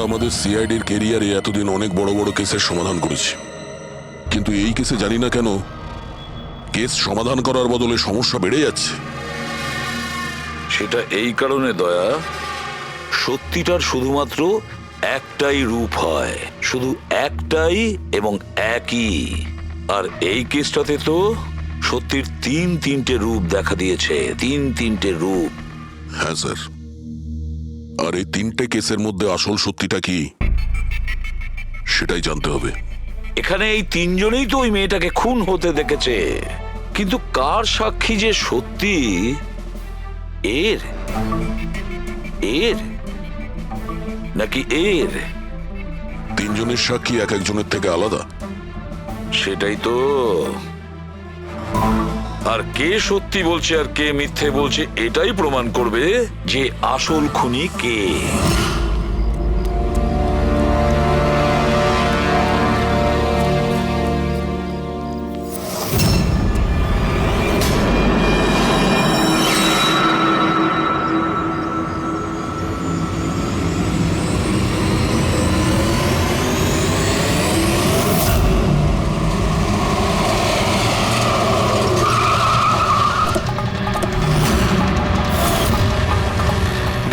আমাদের সিআইডির ক্যারিয়ারে এতদিন অনেক বড় বড় কেসের সমাধান করেছি, কিন্তু এই কেসে জানি না কেন কেস সমাধান করার বদলে সমস্যা বেড়ে যাচ্ছে। সেটা এই কারণে দয়া, সত্যিটার শুধুমাত্র একটাই রূপ হয়, শুধু একটাই এবং একই। আর এই কেসটাতে তো সত্যির তিনটে রূপ দেখা দিয়েছে, তিনটে রূপ। হ্যাঁ স্যার, আর এই তিনটে কেসের মধ্যে আসল সত্যিটা কি সেটাই জানতে হবে। এখানে এই তিনজনেই তো ওই মেয়েটাকে খুন হতে দেখেছে, কিন্তু কার সাক্ষী যে সত্যি এর এর নাকি এর? তিনজনের সাক্ষী এক একজনের থেকে আলাদা। সেটাই তো। আর কে সত্যি বলছে আর কে মিথ্যে বলছে এটাই প্রমাণ করবে যে আসল খুনি কে।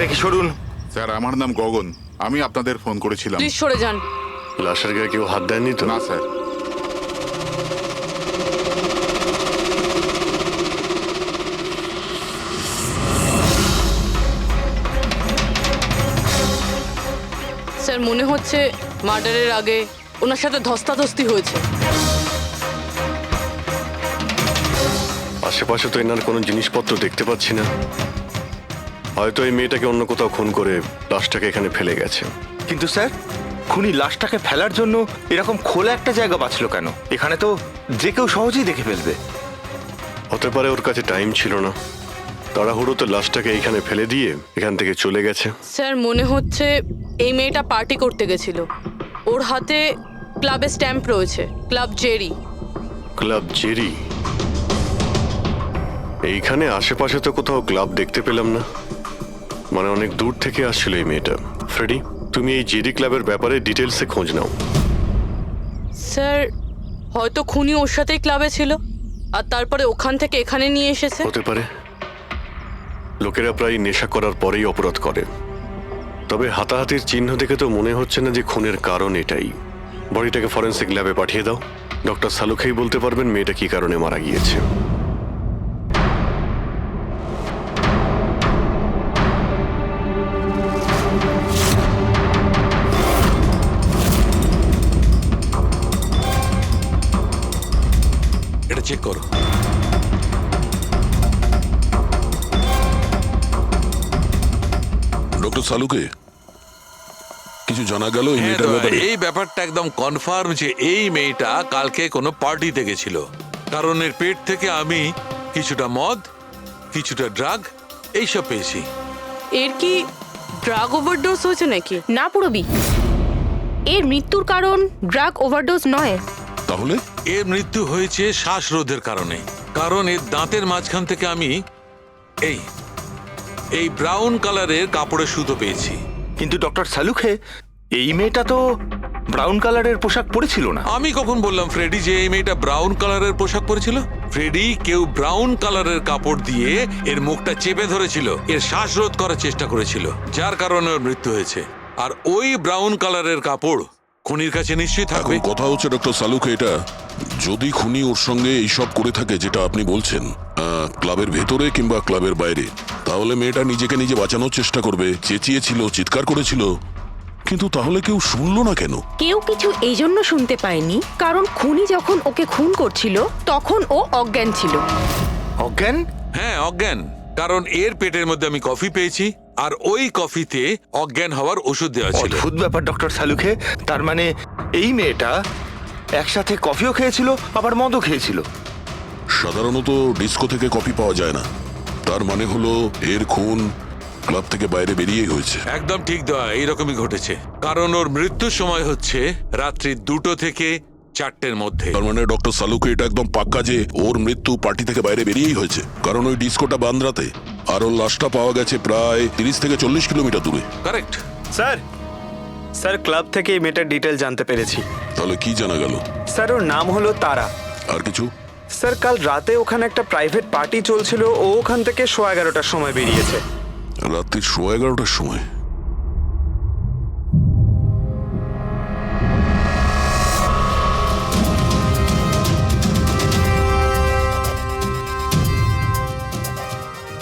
দেখি সরুন। স্যার, আমার নাম গগন, আমি আপনাদের ফোন করেছিলাম। প্লিজ সরে যান। লাশের গায়ে কেউ হাত দেয়নি তো? না স্যার। স্যার মনে হচ্ছে মার্ডারের আগে ওনার সাথে ধস্তাধস্তি হয়েছে। আশেপাশে তো এনার কোনো জিনিসপত্র দেখতে পাচ্ছি না। হয়তো এই মেয়েটাকে অন্য কোথাও খুন করে লাশটাকে এখানে ফেলে গেছে। কিন্তু স্যার, খুনি লাশটাকে ফেলার জন্য এরকম খোলা একটা জায়গা বাঁচলো কেন? এখানে তো যে কেউ সহজেই দেখে ফেলবে। হতে পারে ওর কাছে টাইম ছিল না, তাড়াহুড়োতে লাশটাকে এইখানে ফেলে দিয়ে এখান থেকে চলে গেছে। স্যার মনে হচ্ছে এই মেয়েটা পার্টি করতে গেছিল। ওর হাতে ক্লাবের স্ট্যাম্প রয়েছে, ক্লাব জেরি। Club Jerry? এইখানে আশেপাশে তো কোথাও ক্লাব দেখতে পেলাম না, মানে অনেক দূর থেকে আসছিল এই মেয়েটা। ফ্রেডি, তুমি এই জেরি ক্লাবের ব্যাপারে ডিটেলসে খোঁজ নাও। স্যার হয়তো খুনি ওর সাথেই ক্লাবে ছিল আর তারপরে ওখান থেকে এখানে নিয়ে এসেছে। হতে পারে। লোকেরা প্রায় নেশা করার পরেই অপরাধ করে, তবে হাতাহাতির চিহ্ন দেখে তো মনে হচ্ছে না যে খুনের কারণ এটাই। বডিটাকে ফরেন্সিক ল্যাবে পাঠিয়ে দাও। ডক্টর সালুখেই বলতে পারবেন মেয়েটা কি কারণে মারা গিয়েছে। এটা চেক করো। ডক্টর সালুকে কিছু জানা গেল এই মেয়েটার ব্যাপারে? এই ব্যাপারটা একদম কনফার্ম যে এই মেয়েটা কালকে কোনো পার্টিতে গেছিল, কারণ এর পেট থেকে আমি কিছুটা মদ, কিছুটা ড্রাগ এইসব পেয়েছি। এর কি ড্রাগ ওভারডোজ হয়েছে নাকি? না পুরবি, এর মৃত্যুর কারণ ড্রাগ ওভারডোজ নয়। তাহলে এর মৃত্যু হয়েছে শ্বাসরোধের কারণে, কারণ এর দাঁতের মাঝখান থেকে আমি এই ব্রাউন কালারের কাপড়ের সুতো পেয়েছি। কিন্তু ডক্টর সালুখে, এই মেয়েটা তো ব্রাউন কালারের পোশাক পরেছিল না। আমি কখন বললাম ফ্রেডি যে এই মেয়েটা ব্রাউন কালারের পোশাক পরেছিল? ফ্রেডি, কেউ ব্রাউন কালারের কাপড় দিয়ে এর মুখটা চেপে ধরেছিল, এর শ্বাসরোধ করার চেষ্টা করেছিল, যার কারণে ওর মৃত্যু হয়েছে। আর ওই ব্রাউন কালারের কাপড় খুনির কাছে নিশ্চয়ই থাকবে। এখন কথা হচ্ছে ডক্টর সালুকে, এটা যদি খুনি ওর সঙ্গে এইসব করে থাকে যেটা আপনি বলছেন, ক্লাবের ভেতরে কিংবা ক্লাবের বাইরে, তাহলে মেয়েটা নিজেকে নিজে বাঁচানোর চেষ্টা করবে, চেঁচিয়েছিল, চিৎকার করেছিল, কিন্তু তাহলে কেউ শুনলো না কেন? কেউ কিছু এই জন্য শুনতে পায়নি কারণ খুনি যখন ওকে খুন করছিল তখন ও অজ্ঞান ছিল। অজ্ঞান? হ্যাঁ, অজ্ঞান। কারণ এর পেটের মধ্যে আমি কফি পেয়েছি, আর ওই কফিতে অজ্ঞান হওয়ার ওষুধ দেওয়া ছিল। অদ্ভুত ব্যাপার ডক্টর সালুখে। তার মানে এই মেয়েটা একসাথে কফিও খেয়েছিল আবার মদও খেয়েছিল। সাধারণত ডিস্কো থেকে কফি পাওয়া যায় না, তার মানে হলো এর খুন ক্লাব থেকে বাইরে বেরিয়েই হয়েছে। একদম ঠিক দেওয়া, এইরকমই ঘটেছে। কারণ ওর মৃত্যুর সময় হচ্ছে রাত্রি 2টো থেকে 4টের মধ্যে। তার মানে ডক্টর সালুকে এটা একদম পাক্কা যে ওর মৃত্যু পার্টি থেকে বাইরে বেরিয়েই হয়েছে, কারণ ওই ডিস্কোটা বান্দ্রাতে, আর ওর লাশটা পাওয়া গেছে প্রায় 30 থেকে 40 কিলোমিটার দূরে। কারেক্ট। স্যার, স্যার ক্লাব থেকে এই মেয়েটার ডিটেল জানতে পেরেছি। তাহলে কি জানা গেল? স্যার ওর নাম হলো তারা। আর কিছু? স্যার কাল রাতে ওখানে একটা প্রাইভেট পার্টি চলছিল, ও ওখান থেকে 11:15টার সময় বেরিয়েছে। রাত্রি 11:30টার সময়?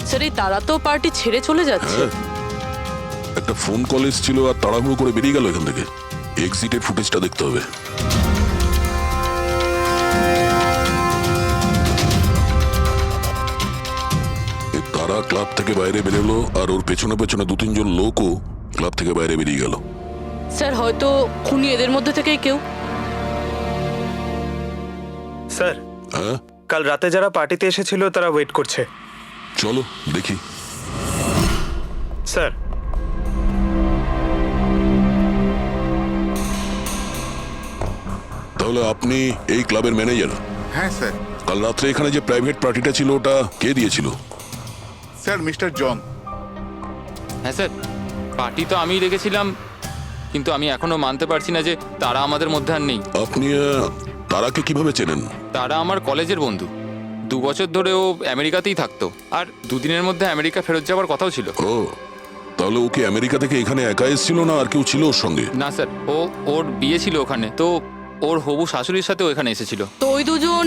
স্যার এই তারা তো পার্টি ছেড়ে চলে যাচ্ছে। হ্যাঁ, একটা ফোন কল এসেছিল আর তাড়াহুড়ো করে বেরিয়ে গেল এখান থেকে। এক্সিটের ফুটেজটা দেখতে হবে। এ তারা ক্লাব থেকে বাইরে বেরোলো আর ওর পেছনে পেছনে 2-3 জন লোকও ক্লাব থেকে বাইরে বেরিয়ে গেল। স্যার হয়তো খুনি এদের মধ্যে থেকেই কেউ। স্যার হ্যাঁ, কাল রাতে যারা পার্টিতে এসেছিল তারা ওয়েট করছে। চলো দেখি। স্যার তাহলে আপনি এই ক্লাবের ম্যানেজার? হ্যাঁ স্যার। কাল রাত্রে এখানে যে প্রাইভেট পার্টিটা ছিল ওটা কে দিয়েছিল? Sir mister John. হ্যাঁ স্যার, পার্টি তো আমিই রেখেছিলাম, কিন্তু আমি এখনো মানতে পারছি না যে তারা আমাদের মধ্যে আর নেই। আপনি তারাকে কিভাবে চেনেন? তারা আমার কলেজের বন্ধু। 2 বছর ধরে ও আমেরিকাতেই থাকতো, আর 2 দিনের মধ্যে আমেরিকা ফেরত যাওয়ার কথাও ছিল। ও, তাহলে ও কি আমেরিকা থেকে এখানে একা এসেছিল না আর কেউ ছিল ওর সঙ্গে? না স্যার, ওর বিয়ে ছিল ওখানে, তো ওর হবু শাশুড়ির সাথেও এখানে এসেছিল। তো ওই দুজন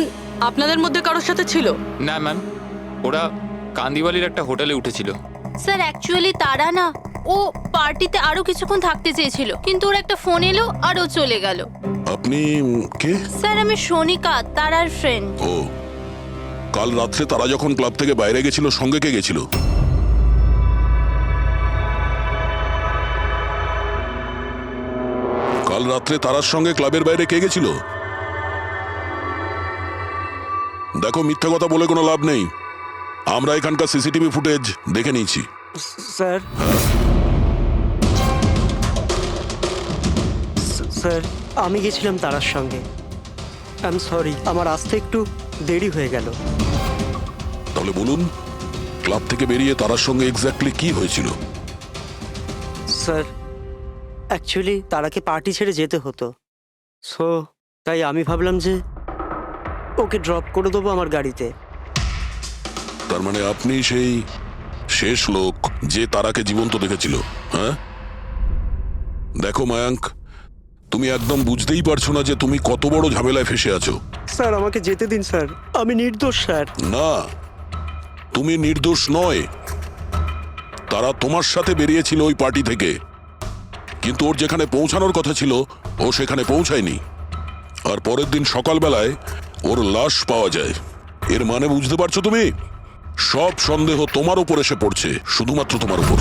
আপনাদের মধ্যে কারোর সাথে ছিল? না ম্যাম, ওরা কান্দিওয়ালির একটা হোটেলে উঠেছিল। স্যার অ্যাকচুয়ালি তারা না, ও পার্টিতে আরো কিছুক্ষণ থাকতে চেয়েছিল, কিন্তু ওর একটা ফোন এলো আর ও চলে গেল। আপনি কে? স্যার আমি সোনিকা, তারার ফ্রেন্ড। ও, কাল রাত্রে তারা যখন ক্লাব থেকে বাইরে গেছিল সঙ্গে কে গেছিল? কাল রাত্রে তারার সঙ্গে ক্লাবের বাইরে কে গেছিল? দেখো, মিথ্যা কথা বলে কোনো লাভ নেই। আমরা এখানকার সিসিটিভি ফুটেজ দেখে নিয়েছি। স্যার স্যার আমি গেছিলাম তারার সঙ্গে। আই এম সরি, আমার আসতে একটু দেরি হয়ে গেল। তাহলে বলুন, ক্লাব থেকে বেরিয়ে তারার সঙ্গে এক্স্যাক্টলি কি হয়েছিল? স্যার অ্যাকচুয়ালি তারাকে পার্টি ছেড়ে যেতে হতো, সো তাই আমি ভাবলাম যে ওকে ড্রপ করে দেবো আমার গাড়িতে। তার মানে আপনি সেই শেষ লোক যে তারাকে জীবন্ত দেখেছিল? হ্যাঁ, দেখো মায়াঙ্ক, তুমি একদম বুঝতেই পারছো না যে তুমি কত বড় ঝামেলায় ফেসে আছো। স্যার আমাকে যেতে দিন স্যার, আমি নির্দোষ স্যার। না, তুমি নির্দোষ নয়। তারা তোমার সাথে বেরিয়েছিল ওই পার্টি থেকে, কিন্তু ওর যেখানে পৌঁছানোর কথা ছিল ও সেখানে পৌঁছায়নি। আর পরের দিন সকালবেলায় ওর লাশ পাওয়া যায়। এর মানে বুঝতে পারছো তুমি? সব সন্দেহ তোমার উপর এসে পড়ছে, শুধুমাত্র তোমার উপর।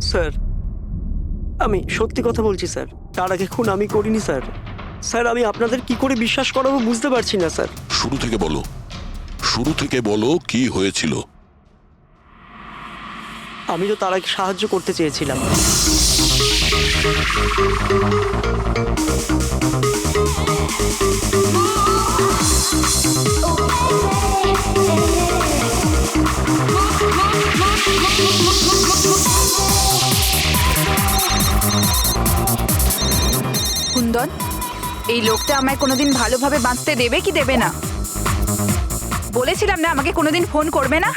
স্যার আমি সত্যি কথা বলছি স্যার, তার আগে খুন আমি করিনি স্যার। স্যার আমি আপনাদের কি করে বিশ্বাস করাবো বুঝতে পারছি না স্যার। শুরু থেকে বলো, শুরু থেকে বলো কি হয়েছিল। আমি তো তারাকে সাহায্য করতে চেয়েছিলাম। কুন্দন, এই লোকটা আমায় কোনোদিন ভালোভাবে বাঁচতে দেবে কি দেবে না? বলেছিলাম না আমাকে কোনোদিন ফোন করবে না।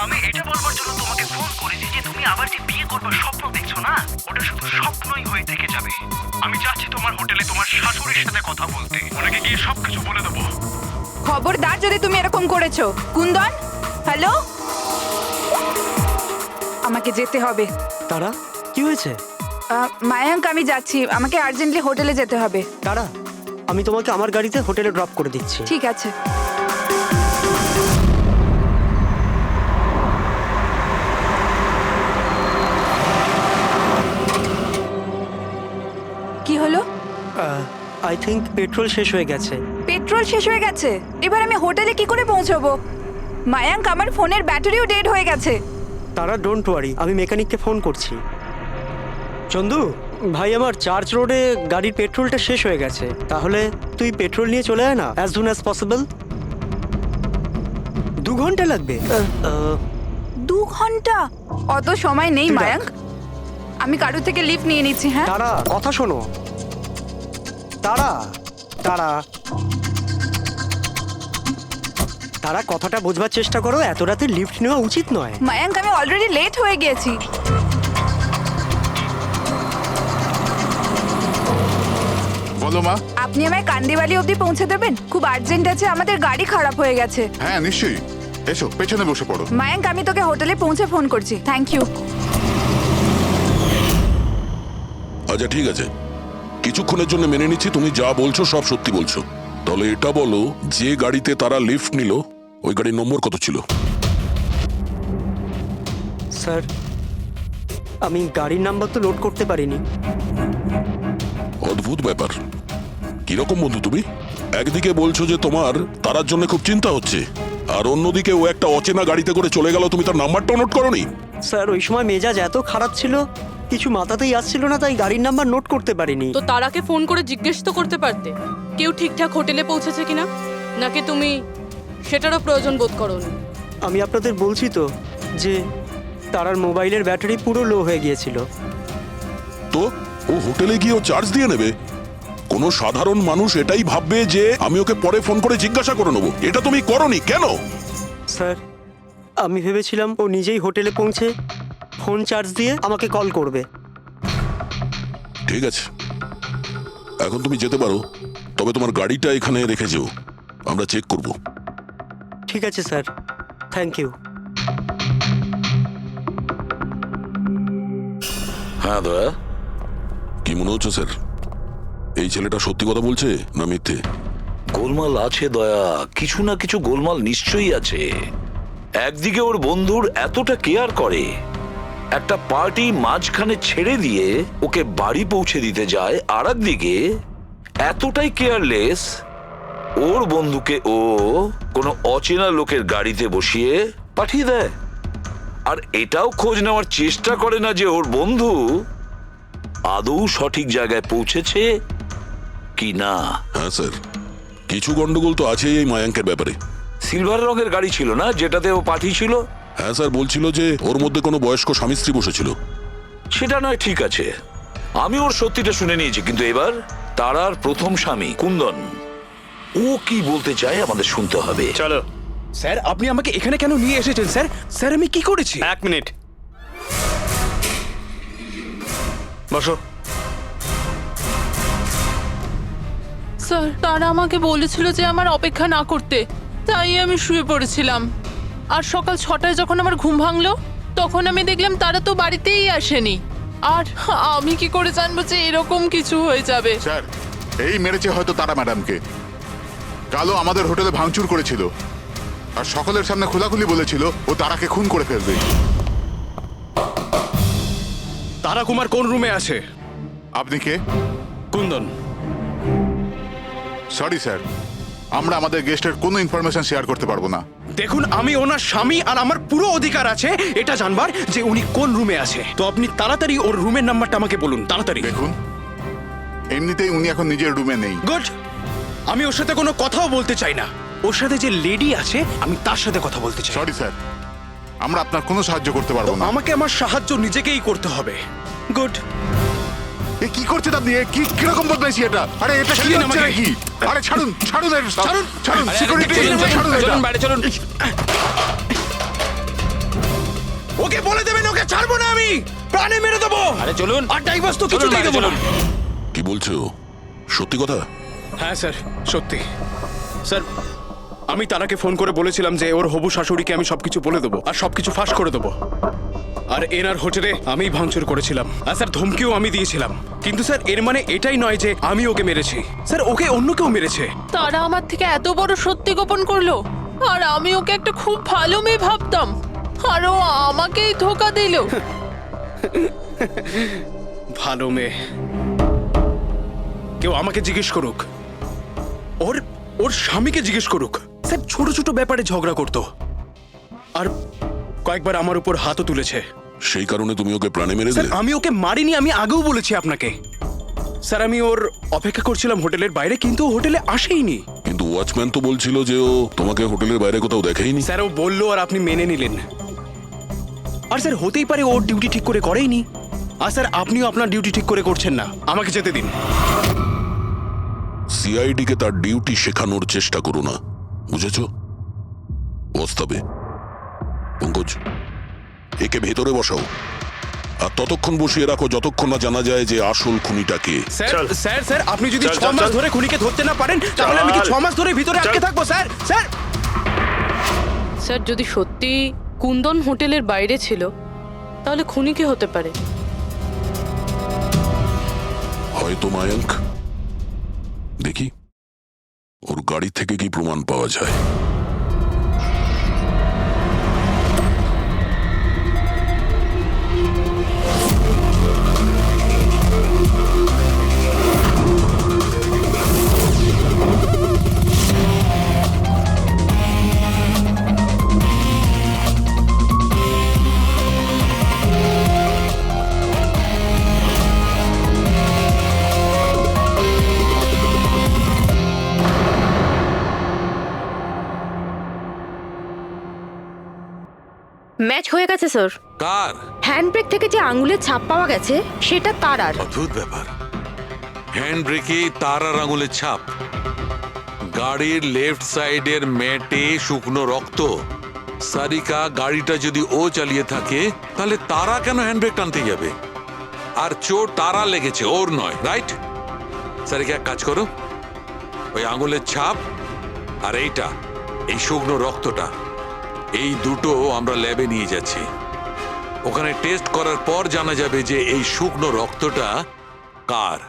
আমি এটা বলবার জন্য তোমাকে ফোন করেছি যে তুমি আবার যে বিয়ে করবার স্বপ্ন দেখছো না, ওটা শুধু স্বপ্নই হয়ে থেকে যাবে। আমি যাচ্ছি তোমার হোটেলে তোমার শাশুড়ির সাথে কথা বলতে, ওনাকে গিয়ে সবকিছু বলে দেবো। খবরদার যদি তুমি এরকম করেছো। কুন্দন, হ্যালো, আমাকে যেতে হবে। তারা কি হয়েছে? মায়াঙ্ক আমি যাচ্ছি, আমাকে আর্জেন্টলি হোটেলে যেতে হবে। তারা আমি তোমাকে আমার গাড়িতে হোটেলে ড্রপ করে দিচ্ছি। ঠিক আছে। কি হলো? আই থিঙ্ক পেট্রোল শেষ হয়ে গেছে। পেট্রোল শেষ হয়ে গেছে? এবার আমি হোটেলে কি করে পৌঁছবো? মায়াঙ্ক আমার ফোনের ব্যাটারিও ডেড হয়ে গেছে। তারা ডোন্ট ওয়ারি, আমি মেকানিককে ফোন করছি। চন্দু ভাই, আমার চার্চ রোডে গাড়ির পেট্রোলটা শেষ হয়ে গেছে, তাহলে তুই পেট্রোল নিয়ে চলে আয় না অ্যাজ সুন অ্যাজ পসিবল। 2 ঘন্টা লাগবে। 2 ঘন্টা? অত সময় নেই মায়াঙ্ক, আমি কারোর থেকে লিফট নিয়ে নিচ্ছি। হ্যাঁ তারা কথা শোনো। তারা তারা তারা কথাটা বোঝবার চেষ্টা করো, এত রাতে লিফট নেওয়া উচিত নয়। মায়াঙ্ক, আমি অলরেডি লেট হয়ে গেছি। বলো মা। আপনি আমায় কান্দিবালি অবধি পৌঁছে দেবেন? খুব আর্জেন্ট আছে, আমাদের গাড়ি খারাপ হয়ে গেছে। হ্যাঁ নিশ্চয়ই, এসো পেছনে বসে পড়ো। মায়াঙ্ক, আমি তোকে হোটেলে পৌঁছে ফোন করছি। Thank you. আচ্ছা ঠিক আছে, কিছুক্ষণের জন্য মেনে নিচ্ছি তুমি যা বলছো সব সত্যি বলছো। তাহলে এটা বলো, যে গাড়িতে তারা লিফট নিল ওই গাড়ির নম্বর কত ছিল? স্যার, আমি গাড়ির নাম্বার তো লোড করতে পারিনি। অদ্ভুত ব্যাপার। কিরকম বন্ধু তুমি? একদিকে বলছো যে তোমার তারার জন্য খুব চিন্তা হচ্ছে, আর অন্যদিকে ও একটা অচেনা গাড়িতে করে চলে গেল, তুমি তার নাম্বারটাও নোট করোনি? স্যার, ওই সময় মেজাজ এত খারাপ ছিল, কিছু মাথাতেই আসছিল না, তাই গাড়ির নাম্বার নোট করতে পারিনি। তো তারাকে ফোন করে জিজ্ঞেস তো করতে পারতে কেউ ঠিকঠাক হোটেলে পৌঁছেছে কিনা, নাকি তুমি সেটারও প্রয়োজন বোধ করোনি? আমি আপনাদের বলছি তো যে তারার মোবাইলের ব্যাটারি পুরো লো হয়ে গিয়েছিল। তো ও হোটেলে গিয়ে ও চার্জ দিয়ে নেবে? কোনো সাধারণ মানুষ এটাই ভাববে যে আমি ওকে পরে ফোন করে জিজ্ঞাসা করে নেবো। এটা তুমি করোনি কেন? স্যার, আমি ভেবেছিলাম ও নিজেই হোটেলে পৌঁছে ফোন চার্জ দিয়ে আমাকে কল করবে। ঠিক আছে, এখন তুমি যেতে পারো, তবে তোমার গাড়িটা এখানে রেখে যেও, আমরা চেক করব। ঠিক আছে স্যার, থ্যাংক ইউ। হ্যাঁ দয়া। কি মনে হচ্ছে স্যার, এই ছেলেটা সত্যি কথা বলছে না মিথ্যে? গোলমাল আছে দয়া, কিছু না কিছু গোলমাল নিশ্চয়ই আছে। একদিকে ওর বন্ধুর এতটা কেয়ার করে, একটা পার্টি মাঝখানে ছেড়ে দিয়ে ওকে বাড়ি পৌঁছে দিতে যায়, আর একদিকে এতটাই কেয়ারলেস ওর বন্ধুকে ও কোনো অচেনা লোকের গাড়িতে বসিয়ে পাঠিয়ে দেয়, আর এটাও খোঁজ নেওয়ার চেষ্টা করে না যে ওর বন্ধু আদৌ সঠিক জায়গায় পৌঁছেছে কি না। হ্যাঁ স্যার, কিছু গন্ডগোল তো আছেই এই মায়াঙ্কের ব্যাপারে। সিলভার রঙের গাড়ি ছিল না যেটাতে ও পাঠিয়েছিল? হ্যাঁ স্যার, বলছিল যে ওর মধ্যে কোনো বয়স্ক স্বামী স্ত্রী বসেছিল। সেটা নয়, ঠিক আছে, আমি ওর সত্যিটা শুনে নিয়েছি, কিন্তু এবার তারার প্রথম স্বামী কুন্দন, ও কি বলতে চায় আমাদের শুনতে হবে। চলো। স্যার, আপনি আমাকে এখানে কেন নিয়ে এসেছেন স্যার? স্যার, আমি কি করেছি? এক মিনিট বসো। স্যার, তারা আমাকে বলেছিল যে আমার অপেক্ষা না করতে, তাই আমি শুয়ে পড়েছিলাম। আর সকাল 6টায় যখন আমার ঘুম ভাঙলো, তখন আমি দেখলাম তারা তো বাড়িতেই আসেনি। আর আমি কি করে জানবো যে এরকম কিছু হয়ে যাবে? স্যার, এই মেরেছে হয়তো তারা ম্যাডামকে। কালো আমাদের হোটেলে ভাঙচুর করেছিল, আর সকলের সামনে খোলাখুলি বলেছিল ও তারাকে খুন করে ফেলবে। তারা কুমার কোন রুমে আছে? আপনি কে? কুন্দন। সরি স্যার, আমরা আমাদের গেস্টের কোনো ইনফরমেশন শেয়ার করতে পারবো না। দেখুন, আমি ওনার স্বামী, আর আমার পুরো অধিকার আছে এটা জানবার যে উনি কোন রুমে আছে। তো আপনি তাড়াতাড়ি ওর রুমের নাম্বারটা আমাকে বলুন, তাড়াতাড়ি। দেখুন, এমনিতেই উনি এখন নিজের রুমে নেই। গুড। আমি ওর সাথে কোনো কথাও বলতে চাই না। ওর সাথে যে লেডি আছে আমি তার সাথে কথা বলতে চাই। সরি স্যার, আমরা আপনার কোনো সাহায্য করতে তো পারবো না। আমাকে আমার সাহায্য নিজেকেই করতে হবে। গুড। এ কি করছেন আপনি? এ কি কিরকম বদমাইশি এটা? আরে এটা কি ছাড়ুন হচ্ছে আমাকে। নাকি? আরে ছাড়ুন, ছাড়ুন এর সব। ছাড়ুন। ছাড়ুন, সিকিউরিটি ছাড়ুন এটা। বাইরে চলুন। ওকে বলে দেবেন ওকে ছাড়বো না, আমি প্রাণে মেরে দেবো। আরে চলুন। আর ডাইভার্স তো চলুন, কিছুতেই বাইরে দেবো না। চলুন। কি বলছো? সত্যি কথা? হ্যাঁ স্যার, সত্যি। স্যার, আমি তারাকে ফোন করে বলেছিলাম যে ওর হবু শাশুড়িকে আমি সবকিছু বলে দেবো আর সবকিছু ফাঁস করে দেবো। আর এনার হোটেলে আমি ভাঙচুর করেছিলাম, আর স্যার ধমকিও আমি দিয়েছিলাম। কিন্তু স্যার, এর মানে এটাই নয় যে আমি ওকে মেরেছি। স্যার, ওকে অন্য কেউ মেরেছে। তারা আমার থেকে এত বড় সত্যি গোপন করলো, আর আমি ওকে একটা খুব ভালো মেয়ে ভাবতাম, আর ও আমাকেই ধোকা দিল। ভালো মেয়ে? কেউ আমাকে জিজ্ঞেস করুক, ওর স্বামীকে জিজ্ঞেস করুক। স্যার, ছোট ছোট ব্যাপারে ঝগড়া করতো, আর কয়েকবার আমার উপর হাতও তুলেছে। সেই কারণে তুমি ওকে প্রাণে মেরে স্যার, দিলে? আমি ওকে মারিনি, আমি আগেও বলেছি আপনাকে। স্যার, আমি ওর অপেক্ষা করছিলাম হোটেলের বাইরে, কিন্তু ও হোটেলে আসেইনি। কিন্তু ওয়াচম্যান তো বলছিল যে ও তোমাকে হোটেলের বাইরে কোথাও দেখেইনি। স্যার, ও বললো আর আপনি মেনে নিলেন। আর স্যার, হতেই পারে ওর ডিউটি ঠিক করে করেইনি। আর স্যার আপনিও আপনার ডিউটি ঠিক করে করছেন না, আমাকে যেতে দিন। সিআইডি কে তার ডিউটি শেখানোর চেষ্টা করো না, বুঝেছ? বস্তাবে। পঙ্কজ, একে ভেতরে বসাও আর ততক্ষণ বসিয়ে রাখো যতক্ষণ না জানা যায় যে আসল খুনিটা কে। স্যার স্যার স্যার আপনি যদি চল, 6 চল, মাস চল। ধরে খুনিকে ধরতে না পারেন তাহলে আমি কি চল। 6 মাস ধরে ভিতরে আটকে থাকবো স্যার? স্যার স্যার যদি সত্যি কুন্দন হোটেলের বাইরে ছিল তাহলে খুনি কে হতে পারে? হয়তো মায়াঙ্ক। দেখি ওর গাড়ি থেকে কি প্রমাণ পাওয়া যায়। ম্যাচ হয়ে গেছে স্যার। কার? হ্যান্ডব্রেক থেকে যে আঙুলের ছাপ পাওয়া গেছে সেটা তারার। অদ্ভুত ব্যাপার, হ্যান্ড ব্রেকে তার আর আঙুলের ছাপ। গাড়ির লেফট সাইডের ম্যাটে শুকনো রক্ত। সারিকা গাড়িটা যদি ও চালিয়ে থাকে তাহলে তারা কেন হ্যান্ডব্রেক টানতে যাবে? আর চোট তারা লেগেছে, ওর নয়, রাইট? সারিকা এক কাজ করো, ওই আঙুলের ছাপ আর এইটা, এই শুকনো রক্তটা, এই দুটো আমরা ল্যাবে নিয়ে যাচ্ছি। ওখানে টেস্ট করার পর জানা যাবে যে এই শুকনো রক্তটা কার।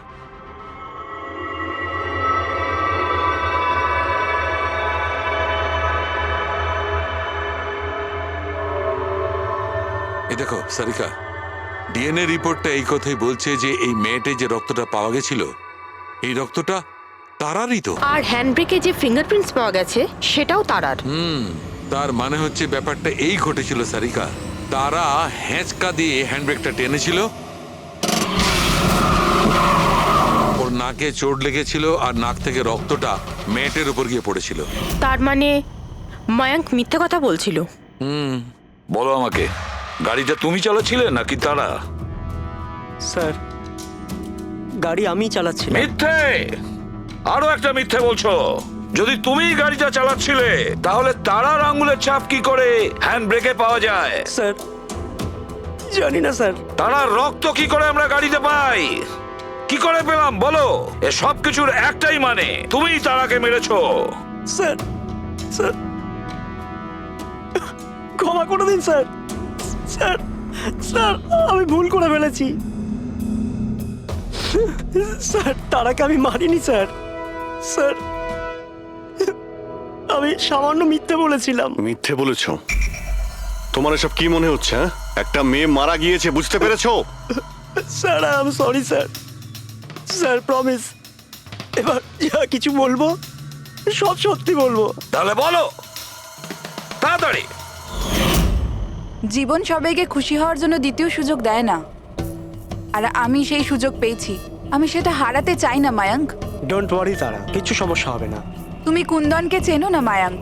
এই দেখো সারিকা, ডিএনএ রিপোর্টটা এই কথাই বলছে যে এই মেয়েটে যে রক্তটা পাওয়া গেছিল এই রক্তটা তারারই তো। আর হ্যান্ডব্রেকে যে ফিঙ্গারপ্রিন্টস পাওয়া গেছে সেটাও তারার। তার মানে হচ্ছে ব্যাপারটা এই ঘটেছিল সারিকা, তারা হ্যাঁচকা দিয়ে হ্যান্ডব্রেকটা টেনেছিল, ওর নাকে চোট লেগেছিল আর নাক থেকে রক্তটা মেয়েটের উপর গিয়ে পড়েছিল। তার মানে মায়াঙ্ক মিথ্যে কথা বলছিল। বলো আমাকে, গাড়িটা তুমি চালাচ্ছিলে নাকি তারা? স্যার গাড়ি আমি চালাচ্ছি। মিথ্যে, আরো একটা মিথ্যে বলছো। যদি তুমি গাড়িটা চালাচ্ছিলে তাহলে তারার আঙ্গুলের ছাপ কি করে হ্যান্ড ব্রেকে পাওয়া যায়? স্যার জানি না স্যার। তারার রক্ত কি করে আমরা গাড়িতে পাই? কি করে পেলাম বলো? এ সব কিছুর একটাই মানে, তুমিই তারাকে মেরেছো। স্যার স্যার ক্ষমা করে দিন স্যার। স্যার স্যার আমি ভুল করে ফেলেছি স্যার। তারাকে আমি মারিনি স্যার। স্যার আমি সামান্য মিথ্যে বলেছিলাম। মিথ্যে বলেছো? তোমার এসব কি মনে হচ্ছে? হ্যাঁ, একটা মেয়ে মারা গিয়েছে, বুঝতে পেরেছো? Sir I am sorry sir. Sir promise, এবার যা কিছু বলবো সব সত্যি বলবো। তাহলে বলো তাড়াতাড়ি। জীবন সবাইকে খুশি হওয়ার জন্য দ্বিতীয় সুযোগ দেয় না, আর আমি সেই সুযোগ পেয়েছি। আমি সেটা হারাতে চাই না মায়াঙ্ক। ডোন্ট ওয়ারি তারা, কিচ্ছু সমস্যা হবে না। তুমি কুন্দনকে চেনো না মায়াঙ্ক?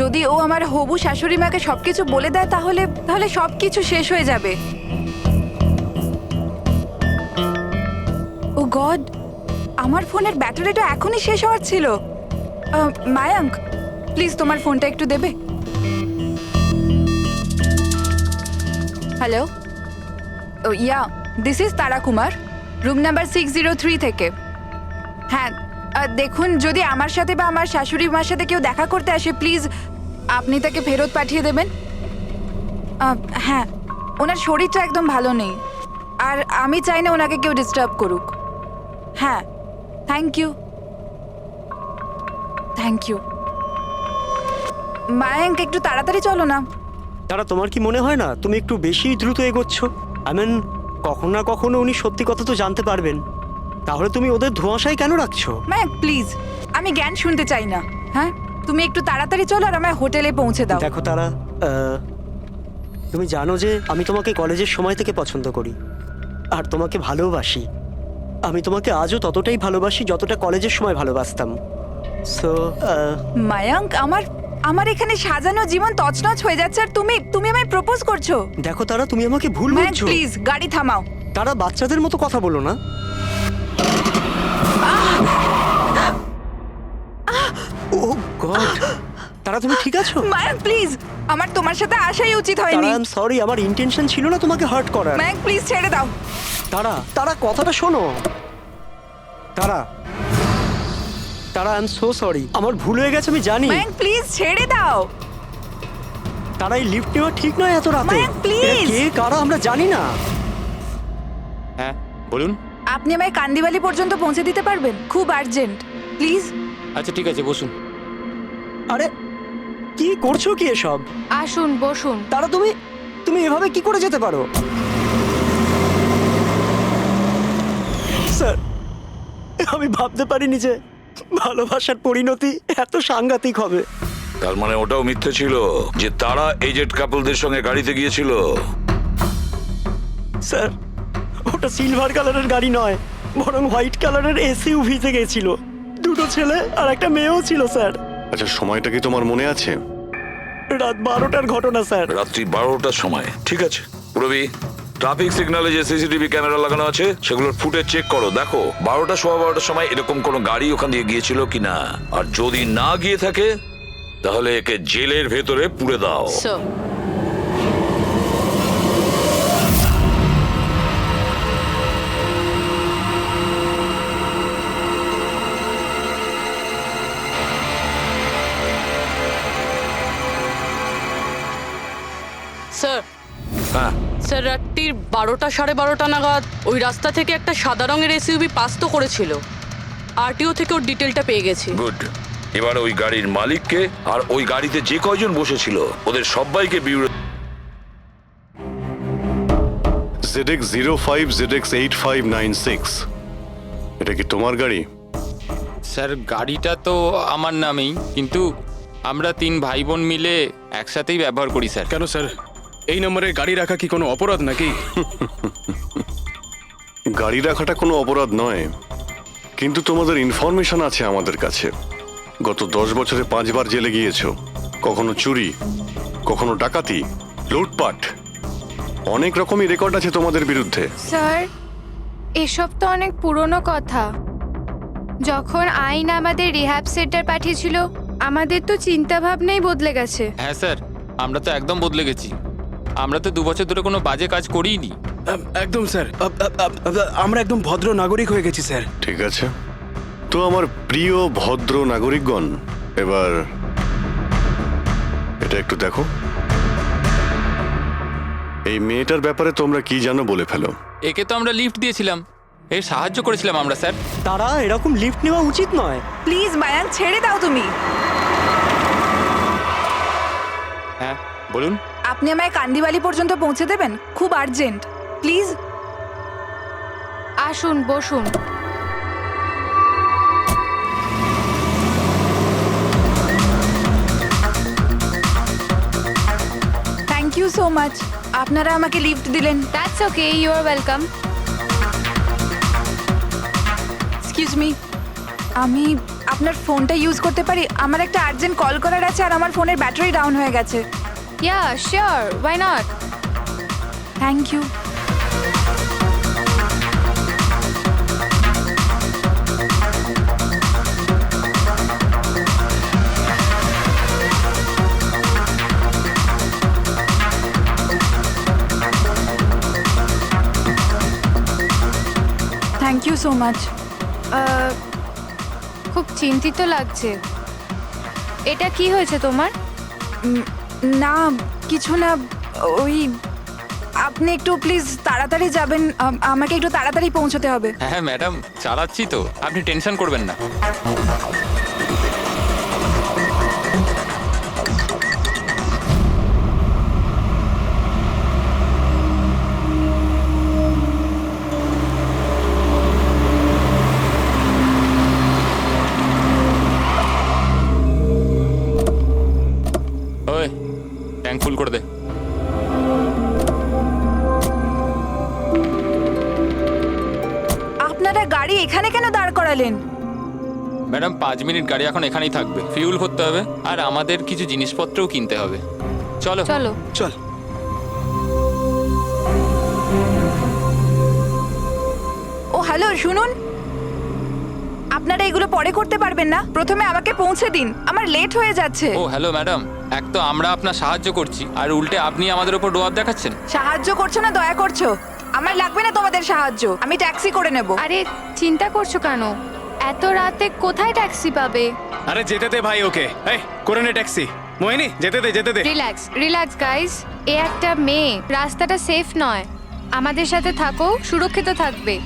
যদি ও আমার হবু শাশুড়ি মাকে সবকিছু বলে দেয় তাহলে তাহলে সবকিছু শেষ হয়ে যাবে। ও গড, আমার ফোনের ব্যাটারিটা এখনই শেষ হওয়ার ছিল। মায়াঙ্ক প্লিজ তোমার ফোনটা একটু দেবে? Hello, yeah this is Tara Kumar, room number 603 থেকে। হ্যাঁ দেখুন, যদি আমার সাথে বা আমার শাশুড়ি মার সাথে কেউ দেখা করতে আসে প্লিজ আপনি তাকে ফেরত পাঠিয়ে দেবেন। হ্যাঁ, ওনার শরীরটা একদম ভালো নেই আর আমি চাই না ওনাকে কেউ ডিস্টার্ব করুক। হ্যাঁ, thank you thank you. Mayank একটু তাড়াতাড়ি চলো না। তারা তোমার কি মনে হয় না তুমি একটু বেশি দ্রুত এগোচ্ছ? আই মিন কখনো না কখনো উনি সত্যি কথা তো জানতে পারবেন, তাহলে তুমি ওদের ধোঁয়াশায় কেন রাখছো? মায়াঙ্ক প্লিজ, আমি জ্ঞান শুনতে চাই না। হ্যাঁ, তুমি একটু তাড়াতাড়ি চলো আর আমায় হোটেলে পৌঁছে দাও। দেখো তারা, তুমি জানো যে আমি তোমাকে কলেজের সময় থেকে পছন্দ করি আর তোমাকে ভালোবাসি। আমি তোমাকে আজও ততটাই ভালোবাসি যতটা কলেজের সময় ভালোবাসতাম। সো মায়াঙ্ক, আমার এখানে সাজানো জীবন তছনছ হয়ে যাচ্ছে আর তুমি আমায় প্রপোজ করছো। দেখো তারা, তুমি আমাকে ভুল মায়াঙ্ক বলছো। প্লিজ গাড়ি থামাও। তারা বাচ্চাদের মতো কথা বলো না। ও গড, তারা তুমি ঠিক আছো? মায়াঙ্ক প্লিজ, আমার তোমার সাথে আসাই উচিত হয়নি। আই এম সরি, আমার ইন্টেনশন ছিল না তোমাকে হার্ট করার। মায়াঙ্ক প্লিজ ছেড়ে দাও। তারা কথাটা শোনো। তারা আই এম সো সরি, আমার ভুল হয়ে গেছে, আমি জানি। মায়াঙ্ক প্লিজ ছেড়ে দাও। তারা এই লিফট নেওয়া ঠিক নয় এত রাতে। মায়াঙ্ক, please! এরা কে কারা আমরা জানি না। হ্যাঁ বলুন। আপনি আমায় কান্দিবালি পর্যন্ত পৌঁছে দিতে পারবেন? খুব আর্জেন্ট, প্লিজ। আচ্ছা ঠিক আছে, বসুন। আরে কি করছো কি এসব? আসুন বসুন। তারা তুমি এভাবে কি করে যেতে পারো? স্যার, আমি ভাবতে পারিনি যে ভালোবাসার পরিণতি এত সাংঘাতিক হবে। তার মানে ওটাও মিথ্যে ছিল যে তারা এজেড কাপলদের সঙ্গে গাড়িতে গিয়েছিল? স্যার, ওটা সিলভার কালারের গাড়ি নয়, বরং হোয়াইট কালারের এসইউভিতে গেছিল। দুটো ছেলে আর একটা মেয়েও ছিল স্যার। আচ্ছা, সময়টা কি তোমার মনে আছে? রাত 12টার ঘটনা স্যার। রাত্রি 12টার সময়, ঠিক আছে। রবি, ট্রাফিক সিগন্যালে যে সিসিটিভি ক্যামেরা লাগানো আছে সেগুলোর ফুটেজ চেক করো, দেখো 12টার সময় এরকম কোনো গাড়ি ওখান দিয়ে গিয়েছিল কিনা। আর যদি না গিয়ে থাকে তাহলে একে জেলের ভেতরে পুরে দাও। স্যার, স্যার, হ্যাঁ, স্যার রাত্রির 12টা 12:30 নাগাদ ওই রাস্তা থেকে একটা সাদা রঙের এসইউভি পাস তো করেছিল। আরটিও থেকে ওর ডিটেলটা পেয়ে গেছি। গুড। এবার ওই গাড়ির মালিককে আর ওই গাড়িতে যে কয়জন বসেছিল ওদের সবাইকে বিউরো। ZX05 ZX8596, এটা কি তোমার গাড়ি? স্যার গাড়িটা তো আমার নামেই, কিন্তু আমরা 3 ভাই বোন মিলে একসাথেই ব্যবহার করি স্যার। কেন স্যার, এই নম্বরে গাড়ি রাখা কি কোনো অপরাধ নাকি? গাড়ি রাখাটা কোনো অপরাধ নয়, কিন্তু তোমাদের ইনফরমেশন আছে আমাদের কাছে। গত 10 বছরে 5 বার জেলে গিয়েছো। কখনো চুরি, কখনো ডাকাতি, লুটপাট, অনেক রকমই রেকর্ড আছে তোমাদের বিরুদ্ধে। স্যার, এসব তো অনেক পুরনো কথা। যখন আইন আমাদের রিহ্যাব সেন্টার পাঠিয়েছিল আমাদের তো চিন্তা ভাবনাই বদলে গেছে। হ্যাঁ স্যার, আমরা তো একদম বদলে গেছি। আমরা তো 2 বছর ধরে কোনো বাজে কাজ করিনি। একদম স্যার, আমরা একদম ভদ্র নাগরিক হয়ে গেছি স্যার। ঠিক আছে, তো আমার প্রিয় ভদ্র নাগরিকগণ, এবার এটা একটু দেখো। এই মেয়েটার ব্যাপারে তোমরা কি জানো বলে ফেলো। একে তো আমরা লিফট দিয়েছিলাম, এর সাহায্য করেছিলাম আমরা স্যার। তারা এরকম লিফট নেওয়া উচিত নয়। প্লিজ মায়াঙ্ক, ছেড়ে দাও তুমি। হ্যাঁ বলুন। আপনি আমায় কান্দিবালি পর্যন্ত পৌঁছে দেবেন? খুব আর্জেন্ট, প্লিজ। আসুন বসুন। থ্যাংক ইউ সো মাচ, আপনারা আমাকে লিফট দিলেন। That's okay, you are welcome. Excuse me, আমি আপনার ফোনটা ইউজ করতে পারি? আমার একটা আর্জেন্ট কল করার আছে আর আমার ফোনের ব্যাটারি ডাউন হয়ে গেছে। Yeah sure, why not. Thank you. Thank you so much. খুব চিন্তিত লাগছে। এটা কি হয়েছে তোমার? না কিছু না, ওই আপনি একটু প্লিজ তাড়াতাড়ি যাবেন, আমাকে একটু তাড়াতাড়ি পৌঁছতে হবে। হ্যাঁ ম্যাডাম, চালাচ্ছি তো, আপনি টেনশন করবেন না। ওই ট্যাঙ্ক ফুল করে দে। আপনারা গাড়ি এখানে কেন দাঁড় করালেন? ম্যাডাম 5 মিনিট গাড়ি এখন এখানেই থাকবে, ফিউল করতে হবে আর আমাদের কিছু জিনিসপত্রও কিনতে হবে। চলো চলো চল। হ্যালো শুনুন, আপনারা এগুলো পরে করতে পারবেন না? প্রথমে আমাকে পৌঁছে দিন, আমার লেট হয়ে যাচ্ছে। ও হ্যালো ম্যাডাম, এক তো আমরা আপনার সাহায্য করছি আর উল্টে আপনি আমাদের উপর ডোয়াব দেখাচ্ছেন। সাহায্য করছো না দয়া করছো? আমার লাগবে না তোমাদের সাহায্য, আমি ট্যাক্সি করে নেব। আরে চিন্তা করছো কেন? এত রাতে কোথায় ট্যাক্সি পাবে? আরে যেতে দে ভাই ওকে, এই করে নে ট্যাক্সি। মোহিনী যেতে দে যেতে দে। রিল্যাক্স রিল্যাক্স গাইস, এ একটা মেয়ে, রাস্তাটা সেফ নয়। আমাদের সাথে থাকো, সুরক্ষিত থাকবে।